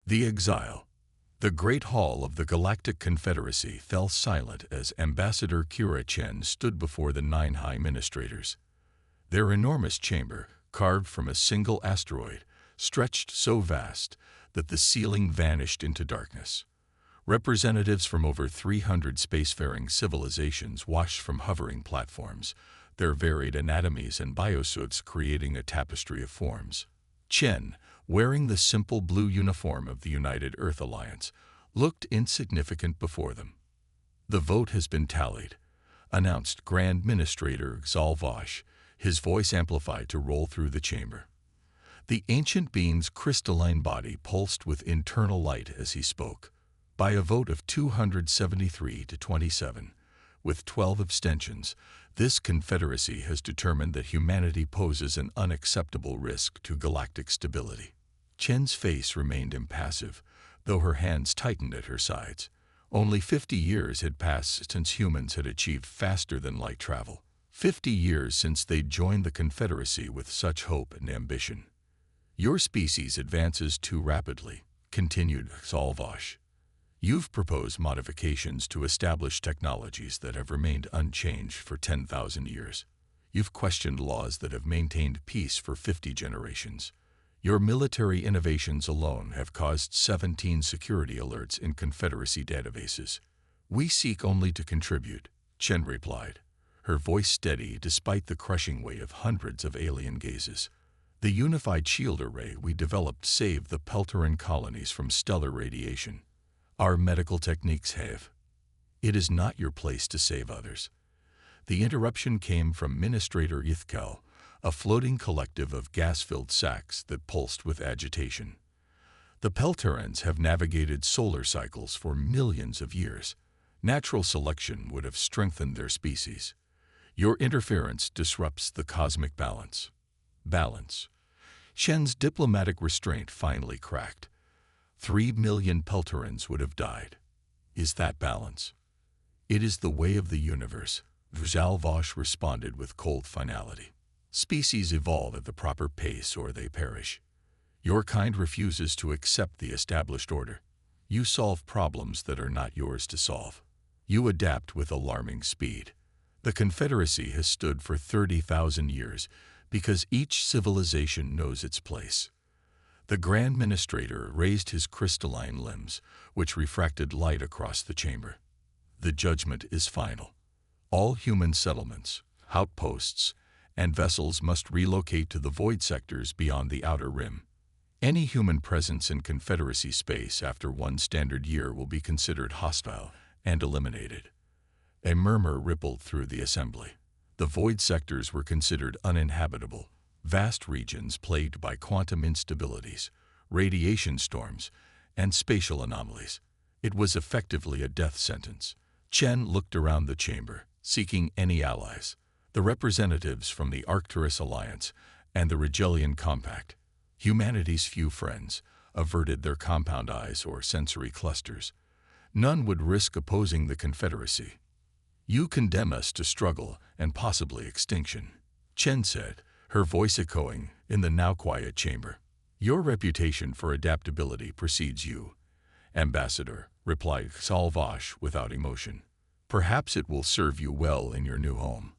The Exile. The Great Hall of the Galactic Confederacy fell silent as Ambassador Kira Chen stood before the 9 High Administrators. Their enormous chamber, carved from a single asteroid, stretched so vast that the ceiling vanished into darkness. Representatives from over 300 spacefaring civilizations watched from hovering platforms, their varied anatomies and biosuits creating a tapestry of forms. Chen, wearing the simple blue uniform of the United Earth Alliance, looked insignificant before them. "The vote has been tallied," announced Grand Administrator Exiled, his voice amplified to roll through the chamber. The ancient being's crystalline body pulsed with internal light as he spoke. By a vote of 273 to 27, with 12 abstentions, this confederacy has determined that humanity poses an unacceptable risk to galactic stability. Chen's face remained impassive, though her hands tightened at her sides. Only 50 years had passed since humans had achieved faster-than-light travel. 50 years since they'd joined the Confederacy with such hope and ambition. "Your species advances too rapidly," continued Exiled. "You've proposed modifications to establish technologies that have remained unchanged for 10,000 years. You've questioned laws that have maintained peace for 50 generations. Your military innovations alone have caused 17 security alerts in Confederacy databases. We seek only to contribute," Chen replied, her voice steady despite the crushing weight of hundreds of alien gazes. "The unified shield array we developed saved the Pelteran colonies from stellar radiation. Our medical techniques have. It is not your place to save others." The interruption came from Administrator Ithkel, a floating collective of gas-filled sacs that pulsed with agitation. "The Pelterans have navigated solar cycles for millions of years. Natural selection would have strengthened their species. Your interference disrupts the cosmic balance." Balance. Shen's diplomatic restraint finally cracked. 3 million Pelterans would have died. Is that balance? "It is the way of the universe," Exiled responded with cold finality. "Species evolve at the proper pace or they perish. Your kind refuses to accept the established order. You solve problems that are not yours to solve. You adapt with alarming speed. The Confederacy has stood for 30,000 years because each civilization knows its place." The Grand Administrator raised his crystalline limbs, which refracted light across the chamber. "The judgment is final. All human settlements, outposts, and vessels must relocate to the void sectors beyond the outer rim. Any human presence in Confederacy space after 1 standard year will be considered hostile and eliminated." A murmur rippled through the assembly. The void sectors were considered uninhabitable, vast regions plagued by quantum instabilities, radiation storms, and spatial anomalies. It was effectively a death sentence. Chen looked around the chamber, seeking any allies. The representatives from the Arcturus Alliance and the Regellian Compact, humanity's few friends, averted their compound eyes or sensory clusters. None would risk opposing the Confederacy. "You condemn us to struggle and possibly extinction," Chen said, her voice echoing in the now quiet chamber. "Your reputation for adaptability precedes you, Ambassador," replied Exiled without emotion. "Perhaps it will serve you well in your new home."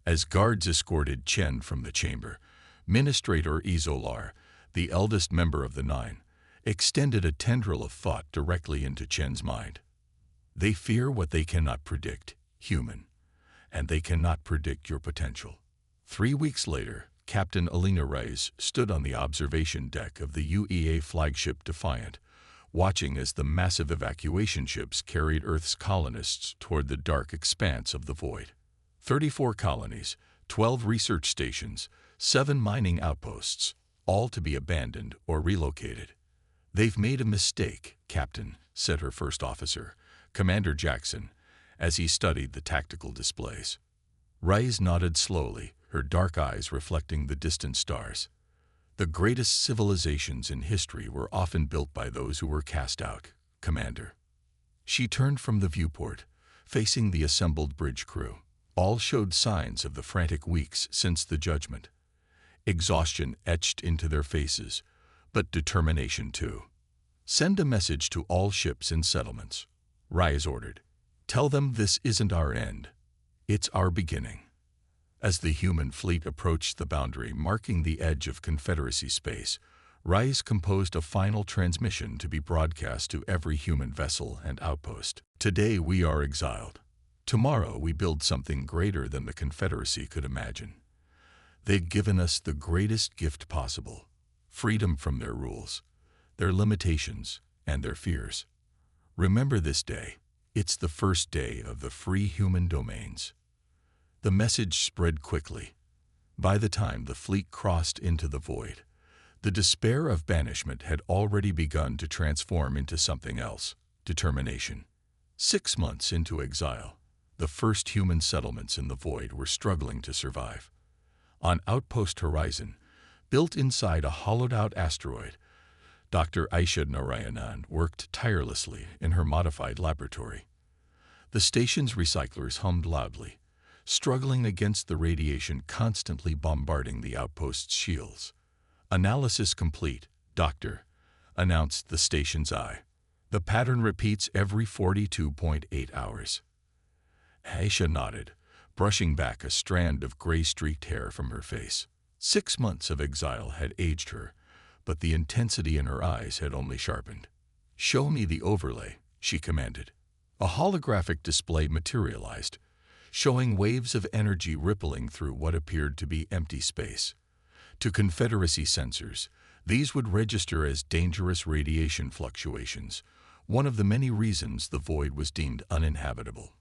As guards escorted Chen from the chamber, Administrator Isolar, the eldest member of the 9, extended a tendril of thought directly into Chen's mind. "They fear what they cannot predict, human, and they cannot predict your potential." 3 weeks later, Captain Alina Reyes stood on the observation deck of the UEA flagship Defiant, watching as the massive evacuation ships carried Earth's colonists toward the dark expanse of the void. 34 colonies, 12 research stations, 7 mining outposts, all to be abandoned or relocated. "They've made a mistake, Captain," said her first officer, Commander Jackson, as he studied the tactical displays. Reyes nodded slowly, her dark eyes reflecting the distant stars. "The greatest civilizations in history were often built by those who were cast out, Commander." She turned from the viewport, facing the assembled bridge crew. All showed signs of the frantic weeks since the judgment. Exhaustion etched into their faces, but determination too. Send a message to all ships and settlements, Rais ordered. Tell them this isn't our end. It's our beginning. As the human fleet approached the boundary marking the edge of Confederacy space, Rais composed a final transmission to be broadcast to every human vessel and outpost. Today we are exiled. Tomorrow we build something greater than the Confederacy could imagine. They've given us the greatest gift possible, freedom from their rules, their limitations, and their fears. Remember this day. It's the first day of the free human domains. The message spread quickly. By the time the fleet crossed into the void, the despair of banishment had already begun to transform into something else, determination. 6 months into exile, the first human settlements in the void were struggling to survive. On Outpost Horizon, built inside a hollowed-out asteroid, Dr. Aisha Narayanan worked tirelessly in her modified laboratory. The station's recyclers hummed loudly, struggling against the radiation constantly bombarding the outpost's shields. Analysis complete, Doctor, announced the station's eye. The pattern repeats every 42.8 hours. Aisha nodded, brushing back a strand of gray-streaked hair from her face. 6 months of exile had aged her, but the intensity in her eyes had only sharpened. "Show me the overlay," she commanded. A holographic display materialized, showing waves of energy rippling through what appeared to be empty space. To Confederacy sensors, these would register as dangerous radiation fluctuations, one of the many reasons the void was deemed uninhabitable.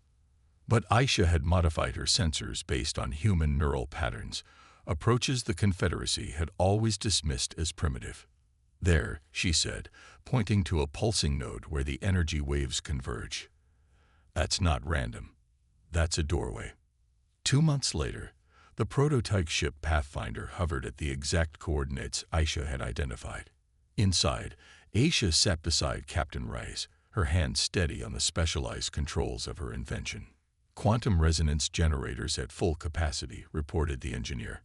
But Aisha had modified her sensors based on human neural patterns, approaches the Confederacy had always dismissed as primitive. "There," she said, pointing to a pulsing node where the energy waves converge. "That's not random. That's a doorway." 2 months later, the prototype ship Pathfinder hovered at the exact coordinates Aisha had identified. Inside, Aisha sat beside Captain Rais, her hand steady on the specialized controls of her invention. "Quantum resonance generators at full capacity," reported the engineer.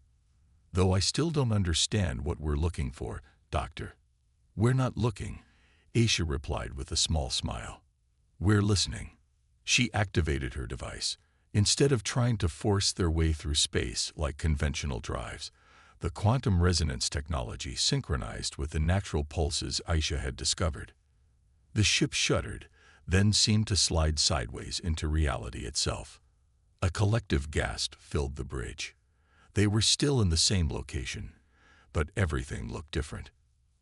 "Though I still don't understand what we're looking for, Doctor." "We're not looking," Aisha replied with a small smile. "We're listening." She activated her device. Instead of trying to force their way through space like conventional drives, the quantum resonance technology synchronized with the natural pulses Aisha had discovered. The ship shuddered, then seemed to slide sideways into reality itself. A collective gasp filled the bridge. They were still in the same location, but everything looked different.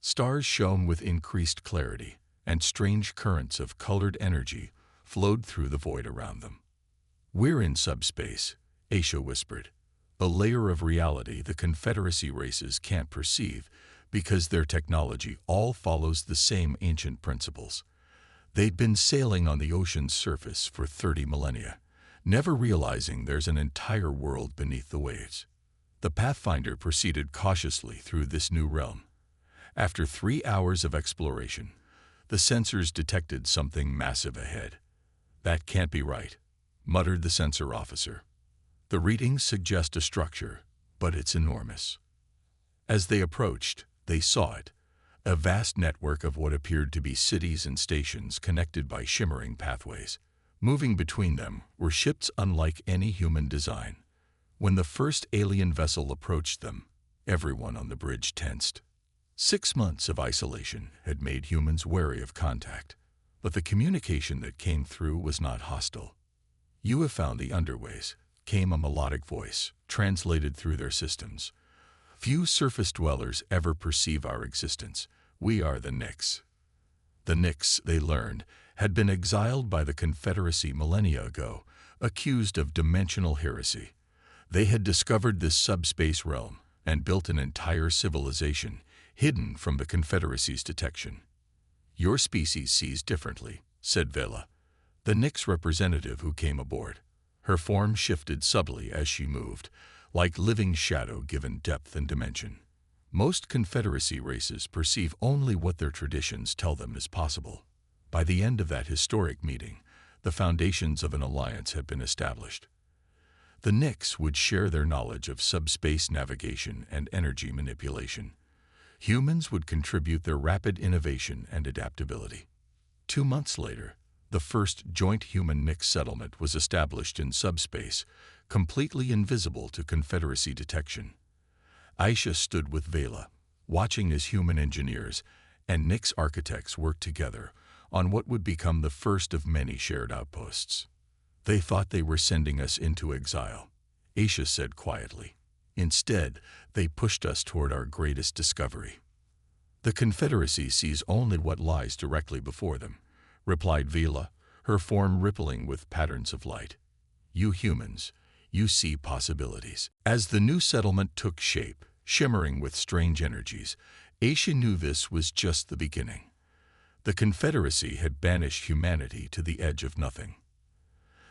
Stars shone with increased clarity, and strange currents of colored energy flowed through the void around them. "We're in subspace," Aisha whispered, "a layer of reality the Confederacy races can't perceive because their technology all follows the same ancient principles. They'd been sailing on the ocean's surface for 30 millennia, never realizing there's an entire world beneath the waves." The Pathfinder proceeded cautiously through this new realm. After 3 hours of exploration, the sensors detected something massive ahead. "That can't be right," muttered the sensor officer. "The readings suggest a structure, but it's enormous." As they approached, they saw it, a vast network of what appeared to be cities and stations connected by shimmering pathways. Moving between them were ships unlike any human design. When the first alien vessel approached them, everyone on the bridge tensed. 6 months of isolation had made humans wary of contact, but the communication that came through was not hostile. "You have found the underways," came a melodic voice, translated through their systems. "Few surface dwellers ever perceive our existence. We are the Nyx." The Nyx, they learned, had been exiled by the Confederacy millennia ago, accused of dimensional heresy. They had discovered this subspace realm and built an entire civilization, hidden from the Confederacy's detection. "Your species sees differently," said Vela, the Nyx representative who came aboard. Her form shifted subtly as she moved, like living shadow given depth and dimension. "Most Confederacy races perceive only what their traditions tell them is possible." By the end of that historic meeting, the foundations of an alliance had been established. The Nyx would share their knowledge of subspace navigation and energy manipulation. Humans would contribute their rapid innovation and adaptability. 2 months later, the first joint human-Nix settlement was established in subspace, completely invisible to Confederacy detection. Aisha stood with Vela, watching as human engineers and Nix architects worked together on what would become the first of many shared outposts. They thought they were sending us into exile, Aisha said quietly. Instead, they pushed us toward our greatest discovery. The Confederacy sees only what lies directly before them, replied Vela, her form rippling with patterns of light. You humans, you see possibilities. As the new settlement took shape, shimmering with strange energies, Aisha knew this was just the beginning. The Confederacy had banished humanity to the edge of nothing.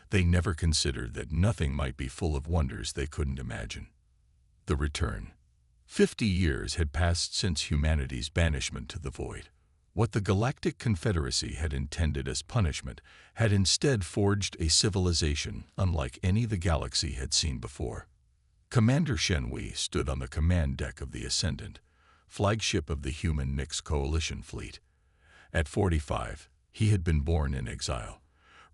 They never considered that nothing might be full of wonders they couldn't imagine. The return. 50 years had passed since humanity's banishment to the void. What the Galactic Confederacy had intended as punishment had instead forged a civilization unlike any the galaxy had seen before. Commander Shenhui stood on the command deck of the Ascendant, flagship of the human Nix coalition fleet. At 45, he had been born in exile,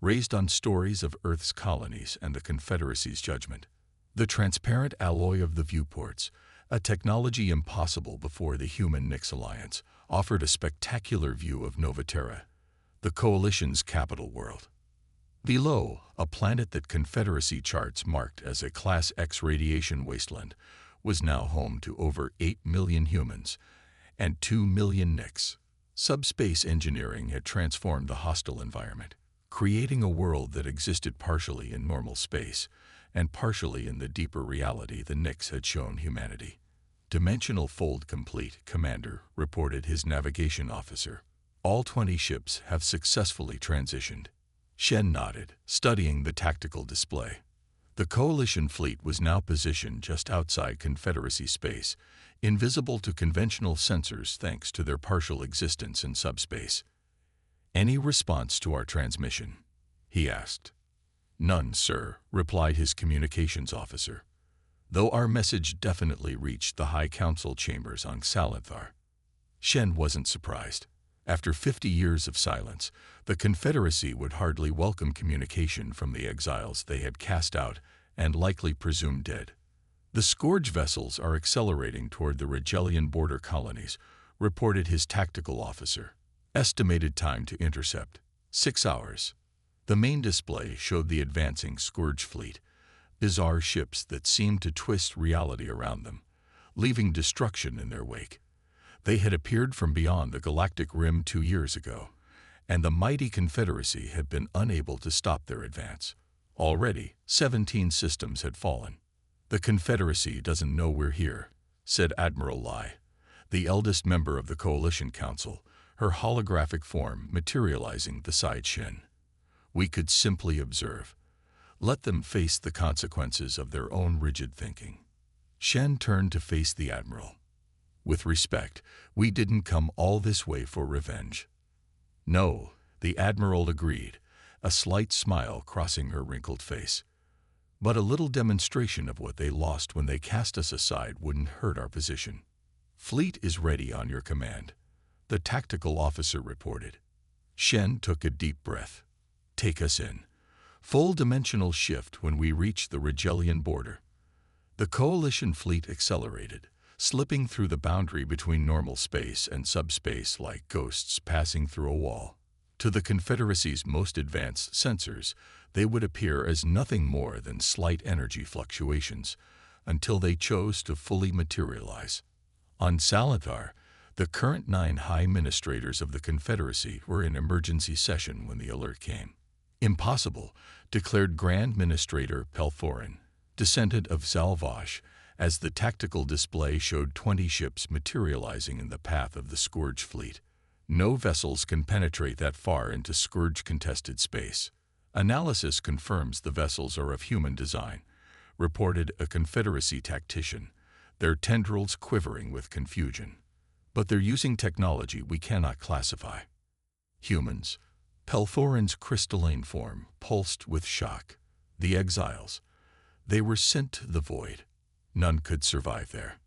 raised on stories of Earth's colonies and the Confederacy's judgment. The transparent alloy of the viewports, a technology impossible before the human-Nix alliance, offered a spectacular view of Nova Terra, the Coalition's capital world. Below, a planet that Confederacy charts marked as a Class X radiation wasteland was now home to over 8 million humans and 2 million Nix. Subspace engineering had transformed the hostile environment, creating a world that existed partially in normal space and partially in the deeper reality the Nix had shown humanity. Dimensional fold complete, Commander, reported his navigation officer. All 20 ships have successfully transitioned. Shen nodded, studying the tactical display. The Coalition fleet was now positioned just outside Confederacy space, invisible to conventional sensors thanks to their partial existence in subspace. Any response to our transmission? He asked. None, sir, replied his communications officer, though our message definitely reached the High Council chambers on Salanthar. Shen wasn't surprised. After 50 years of silence, the Confederacy would hardly welcome communication from the exiles they had cast out and likely presumed dead. The Scourge vessels are accelerating toward the Regellian border colonies, reported his tactical officer. Estimated time to intercept, 6 hours. The main display showed the advancing Scourge fleet, bizarre ships that seemed to twist reality around them, leaving destruction in their wake. They had appeared from beyond the galactic rim 2 years ago, and the mighty Confederacy had been unable to stop their advance. Already, 17 systems had fallen. The Confederacy doesn't know we're here, said Admiral Lai, the eldest member of the Coalition Council, her holographic form materializing beside Shen. We could simply observe. Let them face the consequences of their own rigid thinking. Shen turned to face the Admiral. With respect, we didn't come all this way for revenge. No, the Admiral agreed, a slight smile crossing her wrinkled face. But a little demonstration of what they lost when they cast us aside wouldn't hurt our position. Fleet is ready on your command, the tactical officer reported. Shen took a deep breath. Take us in. Full dimensional shift when we reach the Regellian border. The Coalition fleet accelerated, slipping through the boundary between normal space and subspace like ghosts passing through a wall. To the Confederacy's most advanced sensors, they would appear as nothing more than slight energy fluctuations, until they chose to fully materialize. On Salanthar, the current 9 high administrators of the Confederacy were in emergency session when the alert came. Impossible, declared Grand Administrator Pelthorin, descendant of Zalvash, as the tactical display showed 20 ships materializing in the path of the Scourge fleet. No vessels can penetrate that far into Scourge-contested space. Analysis confirms the vessels are of human design, reported a Confederacy tactician, their tendrils quivering with confusion. But they're using technology we cannot classify. Humans. Pelthorin's crystalline form pulsed with shock. The exiles. They were sent to the void. None could survive there.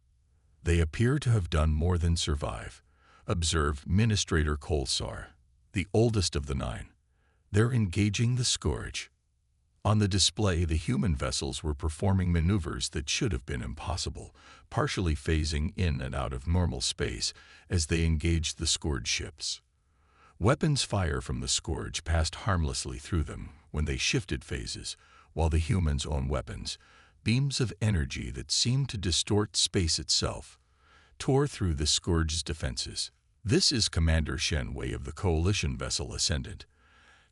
They appear to have done more than survive, observed Administrator Kolsar, the oldest of the 9. They're engaging the scourge. On the display, the human vessels were performing maneuvers that should have been impossible, partially phasing in and out of normal space as they engaged the scourge ships. Weapons fire from the scourge passed harmlessly through them when they shifted phases, while the humans' own weapons, beams of energy that seemed to distort space itself, tore through the scourge's defenses. "This is Commander Shen Wei of the Coalition vessel Ascendant,"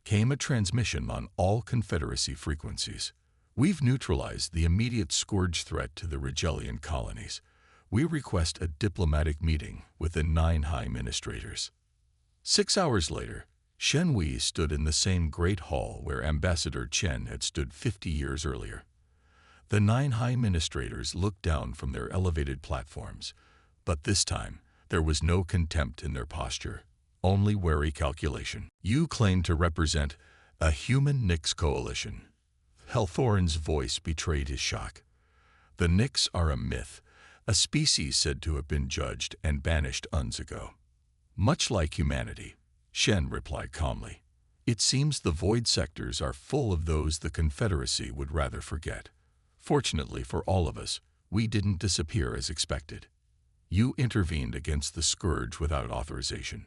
came a transmission on all Confederacy frequencies. "We've neutralized the immediate scourge threat to the Regelian colonies. We request a diplomatic meeting with the 9 High Administrators." 6 hours later, Shen Wei stood in the same great hall where Ambassador Chen had stood 50 years earlier. The 9 High Administrators looked down from their elevated platforms, but this time there was no contempt in their posture, only wary calculation. "You claim to represent a human Nix coalition." Helthorin's voice betrayed his shock. "The Nix are a myth, a species said to have been judged and banished eons ago." "Much like humanity," Shen replied calmly. "It seems the void sectors are full of those the Confederacy would rather forget. Fortunately for all of us, we didn't disappear as expected. You intervened against the scourge without authorization,"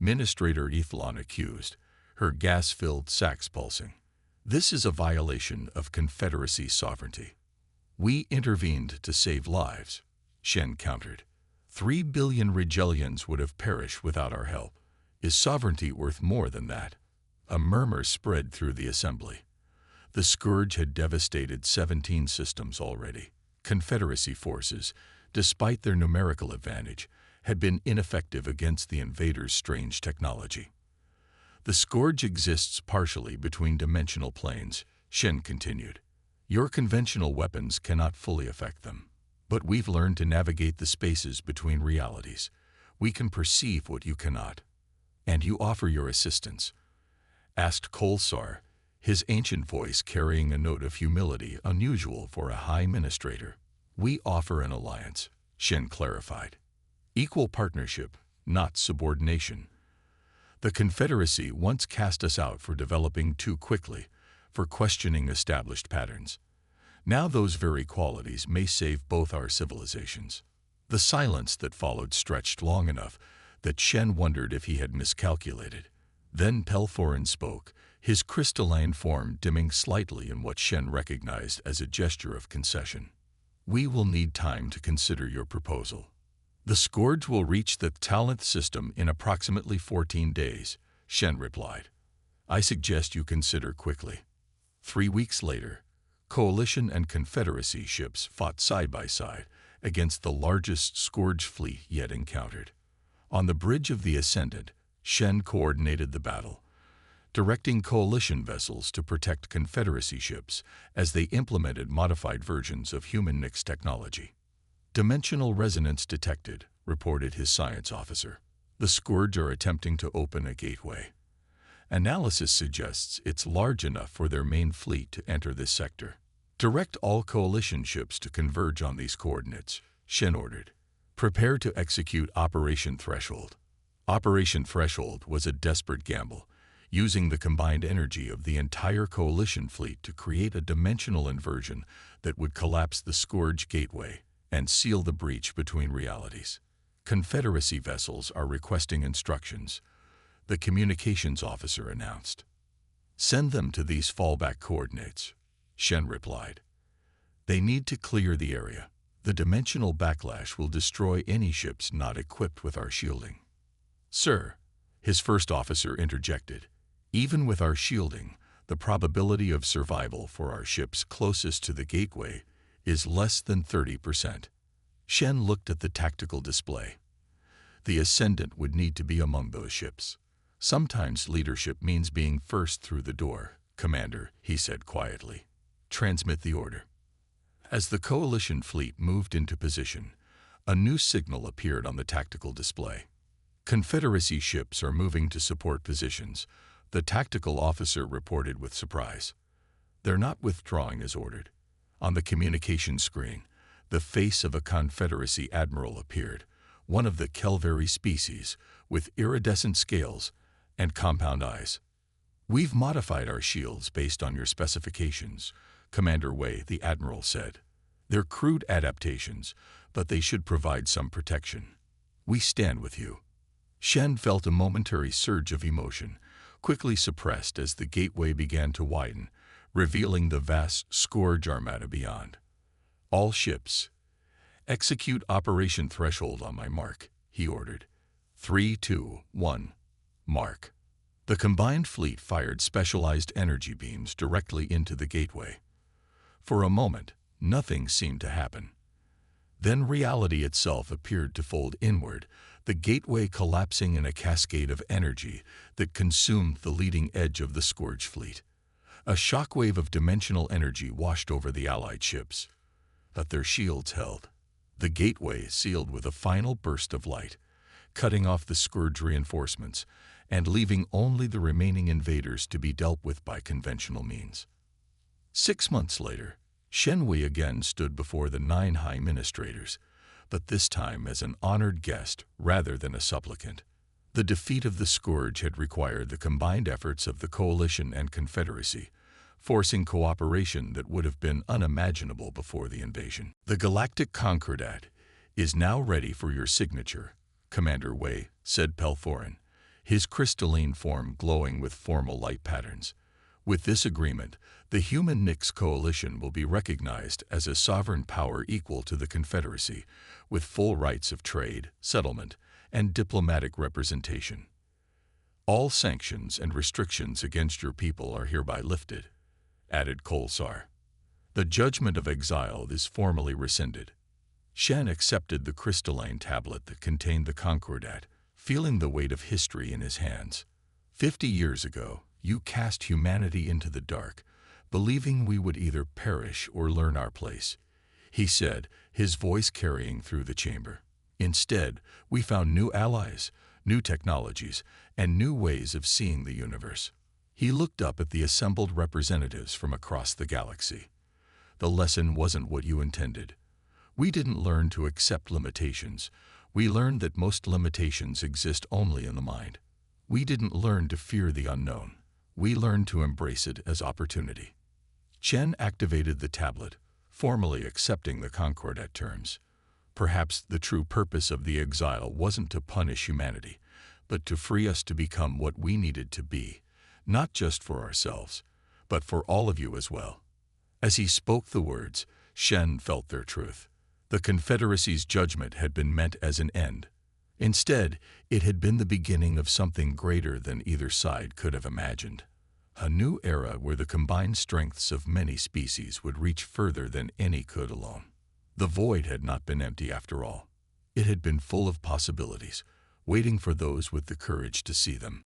Administrator Ethlon accused, her gas-filled sacs pulsing. "This is a violation of Confederacy sovereignty." "We intervened to save lives," Shen countered. 3 billion Regelians would have perished without our help. Is sovereignty worth more than that?" A murmur spread through the assembly. The scourge had devastated 17 systems already. Confederacy forces, despite their numerical advantage, had been ineffective against the invaders' strange technology. "The scourge exists partially between dimensional planes," Shen continued. "Your conventional weapons cannot fully affect them. But we've learned to navigate the spaces between realities. We can perceive what you cannot." "And you offer your assistance?" asked Kolsar, his ancient voice carrying a note of humility unusual for a High Administrator. "We offer an alliance," Shen clarified. "Equal partnership, not subordination. The Confederacy once cast us out for developing too quickly, for questioning established patterns. Now those very qualities may save both our civilizations." The silence that followed stretched long enough that Shen wondered if he had miscalculated. Then Pelthorin spoke, his crystalline form dimming slightly in what Shen recognized as a gesture of concession. "We will need time to consider your proposal. The scourge will reach the Talent system in approximately 14 days, Shen replied. "I suggest you consider quickly." 3 weeks later, Coalition and Confederacy ships fought side by side against the largest scourge fleet yet encountered. On the bridge of the Ascendant, Shen coordinated the battle, directing Coalition vessels to protect Confederacy ships as they implemented modified versions of human Nix technology. "Dimensional resonance detected," reported his science officer. "The scourge are attempting to open a gateway. Analysis suggests it's large enough for their main fleet to enter this sector. Direct all Coalition ships to converge on these coordinates," Shen ordered. "Prepare to execute Operation Threshold." Operation Threshold was a desperate gamble, using the combined energy of the entire Coalition fleet to create a dimensional inversion that would collapse the Scourge gateway and seal the breach between realities. "Confederacy vessels are requesting instructions," the communications officer announced. "Send them to these fallback coordinates," Shen replied. "They need to clear the area. The dimensional backlash will destroy any ships not equipped with our shielding." "Sir," his first officer interjected, "even with our shielding, the probability of survival for our ships closest to the gateway is less than 30%. Shen looked at the tactical display. "The Ascendant would need to be among those ships. Sometimes leadership means being first through the door, Commander," he said quietly. "Transmit the order." As the Coalition fleet moved into position, a new signal appeared on the tactical display. "Confederacy ships are moving to support positions," the tactical officer reported with surprise. "They're not withdrawing as ordered." On the communication screen, The face of a Confederacy admiral appeared, one of the Kelveri species, with iridescent scales and compound eyes. "We've modified our shields based on your specifications," Commander Wei, the admiral, said. "They're crude adaptations, but they should provide some protection. We stand with you." Shen felt a momentary surge of emotion, quickly suppressed as the gateway began to widen, revealing the vast Scourge armada beyond. "All ships, execute Operation Threshold on my mark," he ordered. 3, 2, 1, mark. The combined fleet fired specialized energy beams directly into the gateway. For a moment, nothing seemed to happen. Then reality itself appeared to fold inward, the gateway collapsing in a cascade of energy that consumed the leading edge of the Scourge fleet. A shockwave of dimensional energy washed over the Allied ships, but their shields held. The gateway sealed with a final burst of light, cutting off the Scourge reinforcements and leaving only the remaining invaders to be dealt with by conventional means. 6 months later, Shen Wei again stood before the 9 high ministrators, but this time as an honored guest rather than a supplicant. The defeat of the Scourge had required the combined efforts of the Coalition and Confederacy, forcing cooperation that would have been unimaginable before the invasion. "The Galactic Concordat is now ready for your signature," Commander Wei said Pelforin, his crystalline form glowing with formal light patterns. "With this agreement, the human Nix Coalition will be recognized as a sovereign power equal to the Confederacy, with full rights of trade, settlement, and diplomatic representation. All sanctions and restrictions against your people are hereby lifted," added Kolsar. "The judgment of Exiled is formally rescinded." Shen accepted the crystalline tablet that contained the Concordat, feeling the weight of history in his hands. 50 years ago, you cast humanity into the dark, believing we would either perish or learn our place," he said, his voice carrying through the chamber. "Instead, we found new allies, new technologies, and new ways of seeing the universe." He looked up at the assembled representatives from across the galaxy. "The lesson wasn't what you intended. We didn't learn to accept limitations. We learned that most limitations exist only in the mind. We didn't learn to fear the unknown. We learned to embrace it as opportunity." Chen activated the tablet, formally accepting the Concordat terms. Perhaps the true purpose of the exile wasn't to punish humanity, but to free us to become what we needed to be, not just for ourselves, but for all of you as well. As he spoke the words, Shen felt their truth. The Confederacy's judgment had been meant as an end. Instead, it had been the beginning of something greater than either side could have imagined. A new era where the combined strengths of many species would reach further than any could alone. The void had not been empty after all. It had been full of possibilities, waiting for those with the courage to see them.